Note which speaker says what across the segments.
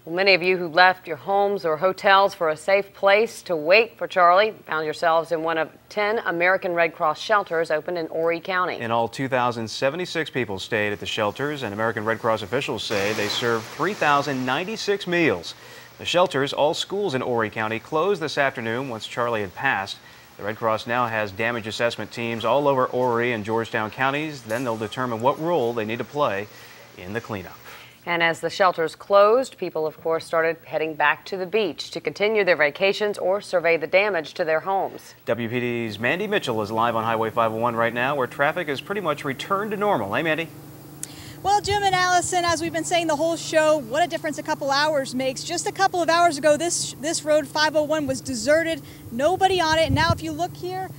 Speaker 1: Well, many of you who left your homes or hotels for a safe place to wait for Charley found yourselves in one of 10 American Red Cross shelters opened in Horry County.
Speaker 2: In all, 2,076 people stayed at the shelters, and American Red Cross officials say they served 3,096 meals. The shelters, all schools in Horry County, closed this afternoon once Charley had passed. The Red Cross now has damage assessment teams all over Horry and Georgetown counties. Then they'll determine what role they need to play in the cleanup.
Speaker 1: And as the shelters closed, people, of course, started heading back to the beach to continue their vacations or survey the damage to their homes.
Speaker 2: WPD's Mandy Mitchell is live on Highway 501 right now, where traffic has pretty much returned to normal. Hey, Mandy.
Speaker 3: Well, Jim and Allyson, as we've been saying the whole show, what a difference a couple hours makes. Just a couple of hours ago, this road 501 was deserted, nobody on it. And now if you look here,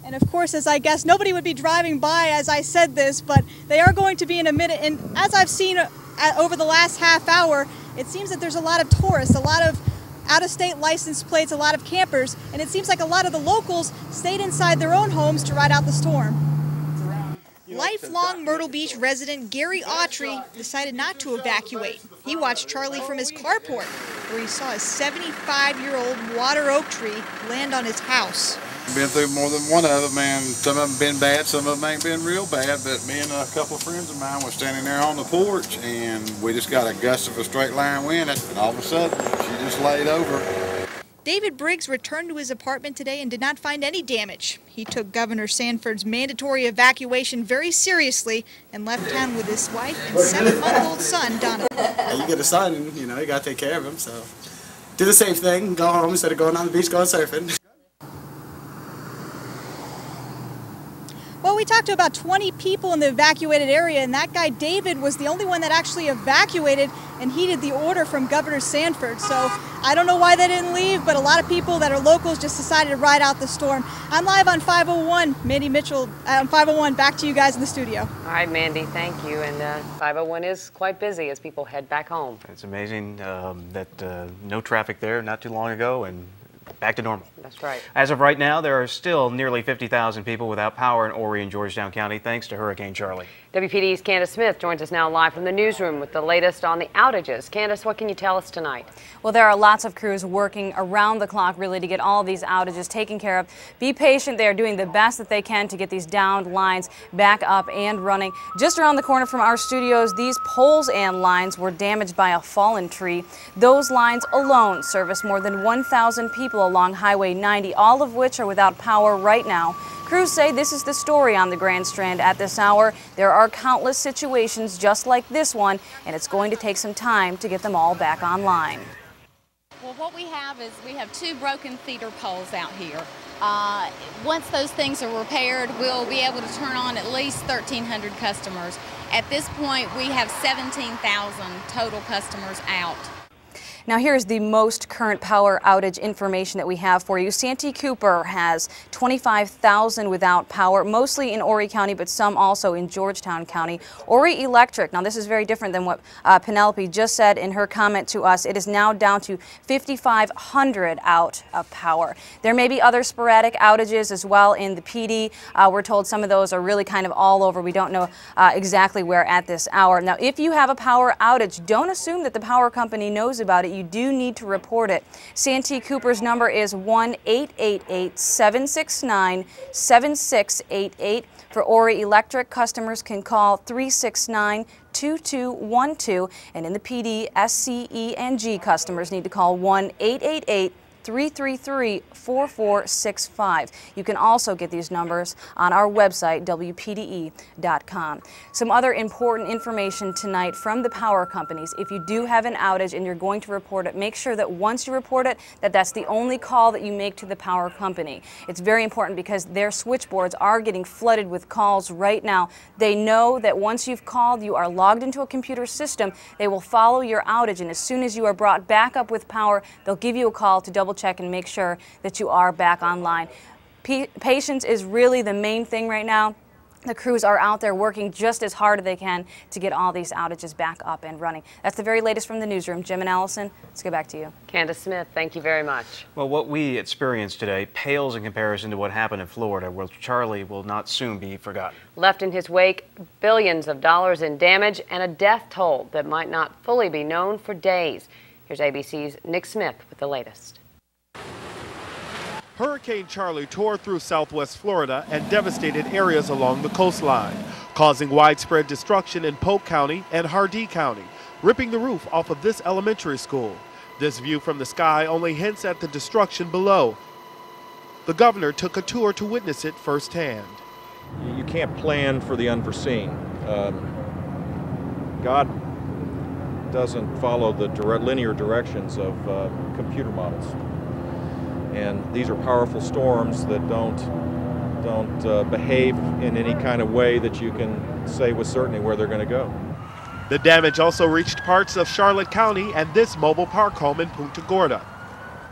Speaker 3: and of course, as I guess, nobody would be driving by as I said this, but they are going to be in a minute. And as I've seen over the last half hour, it seems that there's a lot of tourists, a lot of out-of-state license plates, a lot of campers, and it seems like a lot of the locals stayed inside their own homes to ride out the storm. Lifelong Myrtle Beach resident Gary Autry decided not to evacuate. He watched Charley from his carport, where he saw a 75-year-old water oak tree land on his house.
Speaker 4: Been through more than one of them, and some of them been bad, some of them ain't been real bad, but me and a couple of friends of mine were standing there on the porch, and we just got a gust of a straight line wind, and all of a sudden, she just laid over.
Speaker 3: David Briggs returned to his apartment today and did not find any damage. He took Governor Sanford's mandatory evacuation very seriously and left town with his wife and 7-month-old son, Donovan.
Speaker 5: You get a son, and you got to take care of him, so do the safe thing, go home instead of going on the beach going surfing.
Speaker 3: Well, we talked to about 20 people in the evacuated area, and that guy David was the only one that actually evacuated and heeded the order from Governor Sanford. So I don't know why they didn't leave, but a lot of people that are locals just decided to ride out the storm. I'm live on 501. Mandy Mitchell on 501. Back to you guys in the studio.
Speaker 1: All right, Mandy, thank you. And 501 is quite busy as people head back home.
Speaker 2: It's amazing that no traffic there not too long ago, and back to normal.
Speaker 1: That's right.
Speaker 2: As of right now, there are still nearly 50,000 people without power in Horry and Georgetown County thanks to Hurricane Charley.
Speaker 1: WPD's Candace Smith joins us now live from the newsroom with the latest on the outages. Candace, what can you tell us tonight?
Speaker 6: Well, there are lots of crews working around the clock really to get all these outages taken care of. Be patient. They are doing the best that they can to get these downed lines back up and running. Just around the corner from our studios, these poles and lines were damaged by a fallen tree. Those lines alone service more than 1,000 people along Highway 90, all of which are without power right now. Crews say this is the story on the Grand Strand at this hour. There are countless situations just like this one, and it's going to take some time to get them all back online.
Speaker 7: Well, what we have is we have 2 broken feeder poles out here. Once those things are repaired, we'll be able to turn on at least 1,300 customers. At this point, we have 17,000 total customers out.
Speaker 6: Now here's the most current power outage information that we have for you. Santee Cooper has 25,000 without power, mostly in Horry County, but some also in Georgetown County. Horry Electric, now this is very different than what Penelope just said in her comment to us. It is now down to 5,500 out of power. There may be other sporadic outages as well in the PD. We're told some of those are really kind of all over. We don't know exactly where at this hour. Now, if you have a power outage, don't assume that the power company knows about it. You do need to report it. Santee Cooper's number is 1-888-769-7688. For Horry Electric, customers can call 369-2212. And in the PD, SCE and G customers need to call 1-888-333-4465. You can also get these numbers on our website, wpde.com. Some other important information tonight from the power companies. If you do have an outage and you're going to report it, make sure that once you report it, that's the only call that you make to the power company. It's very important because their switchboards are getting flooded with calls right now. They know that once you've called, you are logged into a computer system. They will follow your outage, and as soon as you are brought back up with power, they'll give you a call to double check and make sure that you are back online. Patience is really the main thing right now. The crews are out there working just as hard as they can to get all these outages back up and running. That's the very latest from the newsroom. Jim and Allyson, let's go back to you.
Speaker 1: Candace Smith, thank you very much.
Speaker 2: Well, what we experienced today pales in comparison to what happened in Florida, where Charley will not soon be forgotten.
Speaker 1: Left in his wake, billions of dollars in damage and a death toll that might not fully be known for days. Here's ABC's Nick Smith with the latest.
Speaker 8: Hurricane Charley tore through southwest Florida and devastated areas along the coastline, causing widespread destruction in Polk County and Hardee County, ripping the roof off of this elementary school. This view from the sky only hints at the destruction below. The governor took a tour to witness it firsthand.
Speaker 9: You can't plan for the unforeseen. God doesn't follow the linear directions of computer models. And these are powerful storms that don't behave in any kind of way that you can say with certainty where they're going to go.
Speaker 8: The damage also reached parts of Charlotte County and this mobile park home in Punta Gorda.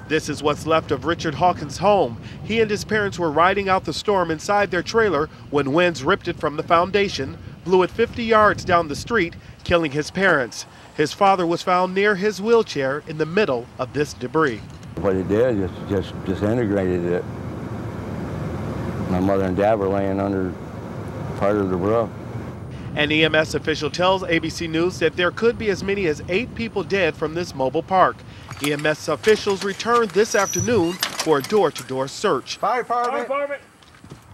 Speaker 8: This is what's left of Richard Hawkins' home. He and his parents were riding out the storm inside their trailer when winds ripped it from the foundation, blew it 50 yards down the street, killing his parents. His father was found near his wheelchair in the middle of this debris.
Speaker 10: What it did is just disintegrated it. My mother and dad were laying under part of the roof.
Speaker 8: An EMS official tells ABC News that there could be as many as 8 people dead from this mobile park. EMS officials returned this afternoon for a door-to-door search.
Speaker 10: Fire department.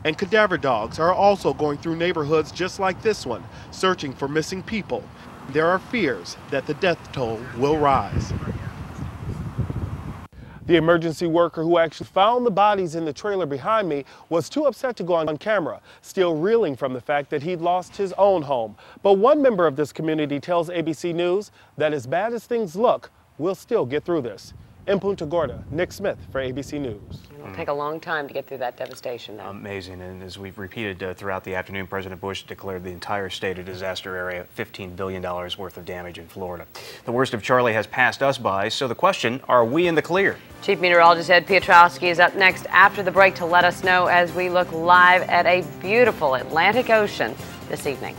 Speaker 8: And cadaver dogs are also going through neighborhoods just like this one, searching for missing people. There are fears that the death toll will rise. The emergency worker who actually found the bodies in the trailer behind me was too upset to go on camera, still reeling from the fact that he'd lost his own home. But one member of this community tells ABC News that as bad as things look, we'll still get through this. In Punta Gorda, Nick Smith for ABC News.
Speaker 1: It'll take a long time to get through that devastation, though.
Speaker 2: Amazing, and as we've repeated throughout the afternoon, President Bush declared the entire state a disaster area, $15 billion worth of damage in Florida. The worst of Charley has passed us by, so the question, are we in the clear?
Speaker 1: Chief Meteorologist Ed Piotrowski is up next after the break to let us know as we look live at a beautiful Atlantic Ocean this evening.